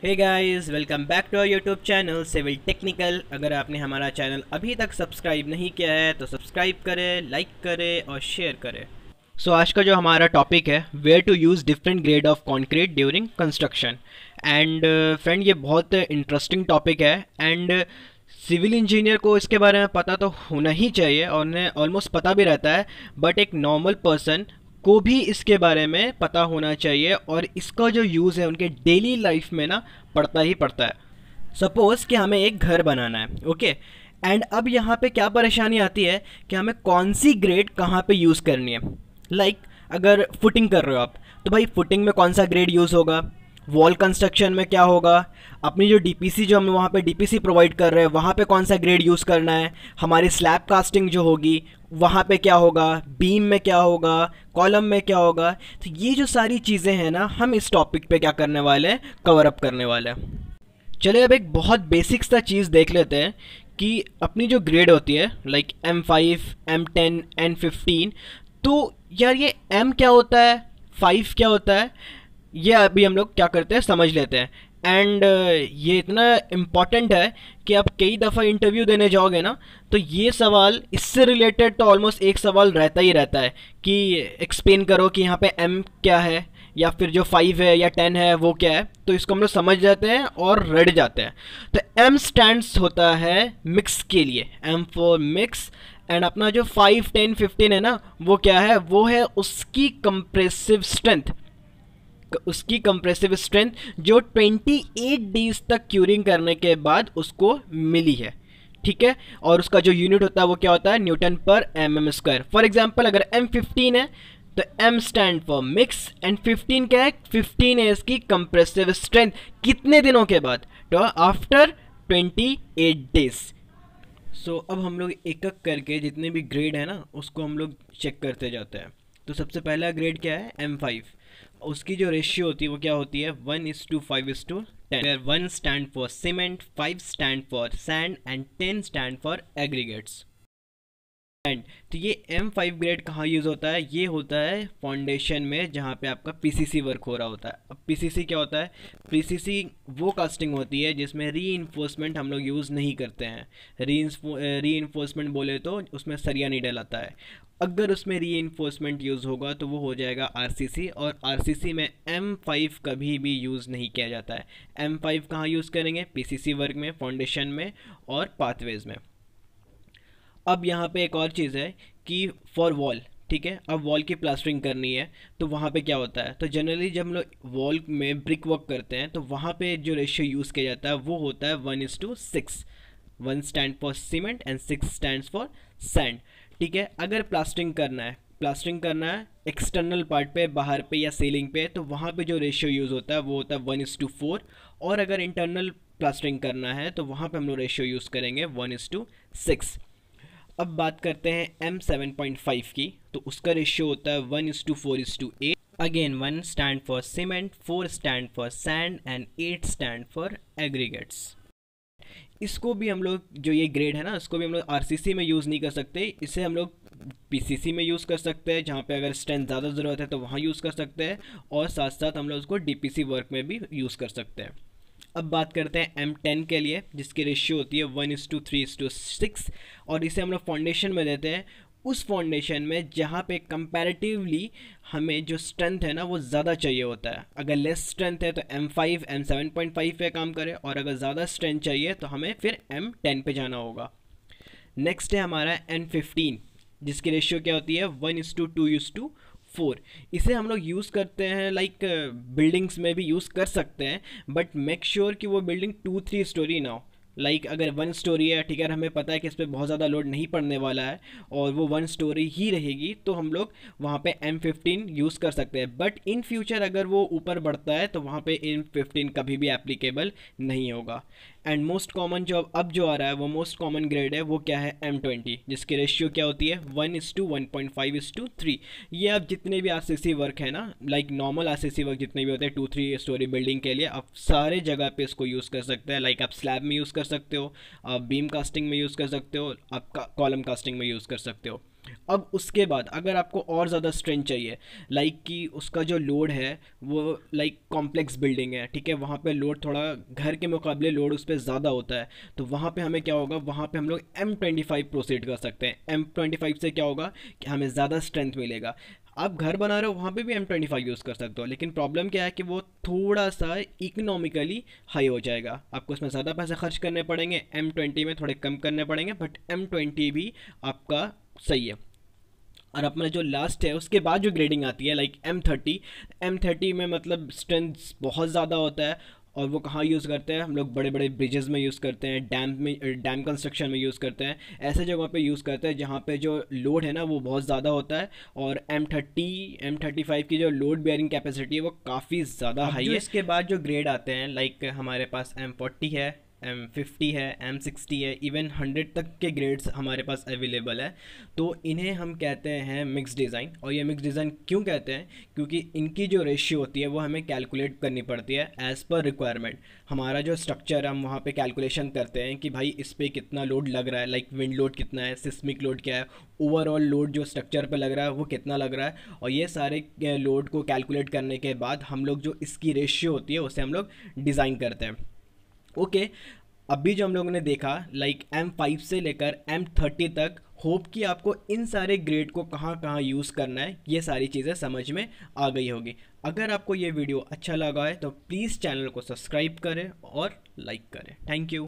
Hey guys, welcome back to our YouTube channel civil technical. अगर आपने हमारा channel अभी तक सब्सक्राइब नहीं किया है तो सब्सक्राइब करें, लाइक करें और शेयर करें। आज का जो हमारा टॉपिक है, where to use different grade of concrete during construction. And friend, ये बहुत इंटरेस्टिंग टॉपिक है एंड सिविल इंजीनियर को इसके बारे में पता तो होना ही चाहिए और उन्हें ऑलमोस्ट पता भी रहता है, बट एक नॉर्मल पर्सन को भी इसके बारे में पता होना चाहिए और इसका जो यूज़ है उनके डेली लाइफ में ना पड़ता ही पड़ता है। सपोज़ कि हमें एक घर बनाना है, ओके, एंड अब यहाँ पे क्या परेशानी आती है कि हमें कौन सी ग्रेड कहाँ पे यूज़ करनी है। लाइक अगर फुटिंग कर रहे हो आप, तो भाई फुटिंग में कौन सा ग्रेड यूज़ होगा, वॉल कंस्ट्रक्शन में क्या होगा, अपनी जो डीपीसी जो हम वहाँ पे डीपीसी प्रोवाइड कर रहे हैं वहाँ पे कौन सा ग्रेड यूज़ करना है, हमारी स्लैब कास्टिंग जो होगी वहाँ पे क्या होगा, बीम में क्या होगा, कॉलम में क्या होगा। तो ये जो सारी चीज़ें हैं ना, हम इस टॉपिक पे क्या करने वाले हैं, कवर अप करने वाले हैं। चलिए अब एक बहुत बेसिक सा चीज़ देख लेते हैं कि अपनी जो ग्रेड होती है लाइक M5, M10, N15, तो यार ये M क्या होता है, 5 क्या होता है, ये अभी हम लोग क्या करते हैं समझ लेते हैं। एंड ये इतना इम्पॉर्टेंट है कि आप कई दफ़ा इंटरव्यू देने जाओगे ना, तो ये सवाल इससे रिलेटेड तो ऑलमोस्ट एक सवाल रहता ही रहता है कि एक्सप्लेन करो कि यहाँ पे M क्या है, या फिर जो 5 है या 10 है वो क्या है। तो इसको हम लोग समझ जाते हैं और रट जाते हैं। तो M स्टैंड्स होता है मिक्स के लिए, M फॉर मिक्स। एंड अपना जो 5, 10, 15 है ना, वो क्या है, वो है उसकी कंप्रेसिव स्ट्रेंथ, उसकी कंप्रेसिव स्ट्रेंथ जो 28 डेज तक क्यूरिंग करने के बाद उसको मिली है, ठीक है। और उसका जो यूनिट होता है वो क्या होता है, न्यूटन पर mm स्क्वायर। फॉर एग्जांपल अगर M15 है तो M stand for mix and 15 क्या है, 15 है इसकी कंप्रेसिव स्ट्रेंथ। कितने दिनों के बाद, तो आफ्टर 28 डेज। अब हम लोग एक एक करके जितने भी ग्रेड है ना उसको हम लोग चेक करते जाते हैं। तो सबसे पहला ग्रेड क्या है, M5। उसकी जो रेशियो होती है वो क्या होती है, 1:5:10, where 1 stand for cement, 5 stand for sand and 10 stand for aggregates. तो ये M5 ग्रेड कहाँ यूज़ होता है, ये होता है फाउंडेशन में जहाँ पे आपका PCC वर्क हो रहा होता है। अब PCC क्या होता है, PCC वो कास्टिंग होती है जिसमें री हम लोग यूज़ नहीं करते हैं। री बोले तो उसमें सरिया नहीं डलाता है। अगर उसमें री यूज़ होगा तो वो हो जाएगा RCC, और RCC में M5 कभी भी यूज़ नहीं किया जाता है। M5 कहाँ यूज़ करेंगे, PCC वर्क में, फाउंडेशन में और पाथवेज में। अब यहाँ पे एक और चीज़ है कि फॉर वॉल, ठीक है, अब वॉल की प्लास्टरिंग करनी है तो वहाँ पे क्या होता है, तो जनरली जब हम लोग वॉल में ब्रिक वर्क करते हैं तो वहाँ पे जो रेशियो यूज़ किया जाता है वो होता है 1:6। 1 stand for cement and 6 stand for sand, ठीक है। अगर प्लास्टरिंग करना है एक्सटर्नल पार्ट पे, बाहर पे या सीलिंग पे, तो वहाँ पे जो रेशियो यूज़ होता है वो होता है 1:4। और अगर इंटरनल प्लास्टरिंग करना है तो वहाँ पे हम लोग रेशियो यूज़ करेंगे 1:6। अब बात करते हैं M7.5 की, तो उसका रेशियो होता है 1:4:8। Again 1 stand for cement, 4 stand for sand and 8 stand for aggregates. इसको भी हम लोग, जो ये ग्रेड है ना, इसको भी हम लोग RCC में यूज़ नहीं कर सकते, इसे हम लोग PCC में यूज़ कर सकते हैं, जहाँ पे अगर स्ट्रेंथ ज़्यादा ज़रूरत है तो वहाँ यूज़ कर सकते हैं, और साथ साथ हम लोग उसको DPC वर्क में भी यूज़ कर सकते हैं। अब बात करते हैं M10 के लिए, जिसकी रेशियो होती है 1:3:6, और इसे हम लोग फाउंडेशन में देते हैं। उस फाउंडेशन में जहाँ पे कंपैरेटिवली हमें जो स्ट्रेंथ है ना वो ज़्यादा चाहिए होता है। अगर लेस स्ट्रेंथ है तो M5, M7.5 पे काम करें, और अगर ज़्यादा स्ट्रेंथ चाहिए तो हमें फिर M10 पे जाना होगा। नेक्स्ट है हमारा N15, जिसकी रेशियो क्या होती है 1:2:4। इसे हम लोग यूज़ करते हैं लाइक बिल्डिंग्स में भी यूज़ कर सकते हैं, बट मेक श्योर कि वो बिल्डिंग 2-3 स्टोरी ना हो। लाइक अगर 1 स्टोरी है, ठीक है, हमें पता है कि इस पर बहुत ज़्यादा लोड नहीं पड़ने वाला है और वो 1 स्टोरी ही रहेगी, तो हम लोग वहाँ पे M15 यूज़ कर सकते हैं। बट इन फ्यूचर अगर वो ऊपर बढ़ता है तो वहाँ पे M15 कभी भी एप्लीकेबल नहीं होगा। एंड मोस्ट कॉमन जो अब जो आ रहा है वो मोस्ट कॉमन ग्रेड है, वो क्या है, M20, जिसकी रेशियो क्या होती है 1:1.5:3। ये अब जितने भी RCC वर्क है ना, लाइक नॉर्मल RCC वर्क जितने भी होते हैं 2-3 स्टोरी बिल्डिंग के लिए, आप सारे जगह पे इसको यूज़ कर सकते हैं। लाइक आप स्लैब में यूज़ कर सकते हो, आप बीम कास्टिंग में यूज़ कर सकते हो, आप कॉलम कास्टिंग में यूज़ कर सकते हो। अब उसके बाद अगर आपको और ज़्यादा स्ट्रेंथ चाहिए, लाइक कि उसका जो लोड है वो लाइक कॉम्प्लेक्स बिल्डिंग है, ठीक है, वहाँ पे लोड थोड़ा घर के मुकाबले लोड उस पर ज़्यादा होता है, तो वहाँ पे हमें क्या होगा, वहाँ पे हम लोग M25 प्रोसीड कर सकते हैं। M25 से क्या होगा कि हमें ज़्यादा स्ट्रेंथ मिलेगा। आप घर बना रहे हो वहाँ पे भी M25 यूज़ कर सकते हो, लेकिन प्रॉब्लम क्या है कि वो थोड़ा सा इकोनॉमिकली हाई हो जाएगा, आपको उसमें ज़्यादा पैसे खर्च करने पड़ेंगे, M20 में थोड़े कम करने पड़ेंगे, बट M20 भी आपका सही है। और अपना जो लास्ट है उसके बाद जो ग्रेडिंग आती है लाइक M30 में मतलब स्ट्रेंथ बहुत ज़्यादा होता है, और वो कहाँ यूज़ करते हैं हम लोग, बड़े बड़े ब्रिजेस में यूज़ करते हैं, डैम कंस्ट्रक्शन में यूज़ करते हैं, ऐसे जगहों पे यूज़ करते हैं जहाँ पे जो लोड है ना वो बहुत ज़्यादा होता है। और M35 की जो लोड बेयरिंग कैपेसिटी है वो काफ़ी ज़्यादा हाई है। इसके बाद जो ग्रेड आते हैं लाइक हमारे पास M40 है, M50 है, M60 है, इवन 100 तक के ग्रेड्स हमारे पास अवेलेबल है। तो इन्हें हम कहते हैं मिक्स डिज़ाइन। और ये मिक्स डिज़ाइन क्यों कहते हैं, क्योंकि इनकी जो रेशियो होती है वो हमें कैलकुलेट करनी पड़ती है एज़ पर रिक्वायरमेंट। हमारा जो स्ट्रक्चर हम वहाँ पे कैलकुलेशन करते हैं कि भाई इस पर कितना लोड लग रहा है, लाइक विंड लोड कितना है, सिस्मिक लोड क्या है, ओवरऑल लोड जो स्ट्रक्चर पर लग रहा है वो कितना लग रहा है, और ये सारे लोड को कैलकुलेट करने के बाद हम लोग जो इसकी रेशियो होती है उसे हम लोग डिज़ाइन करते हैं। ओके, अभी जो हम लोगों ने देखा लाइक M5 से लेकर M30 तक, होप कि आपको इन सारे ग्रेड को कहाँ कहाँ यूज़ करना है ये सारी चीज़ें समझ में आ गई होगी। अगर आपको ये वीडियो अच्छा लगा है तो प्लीज़ चैनल को सब्सक्राइब करें और लाइक करें। Thank you.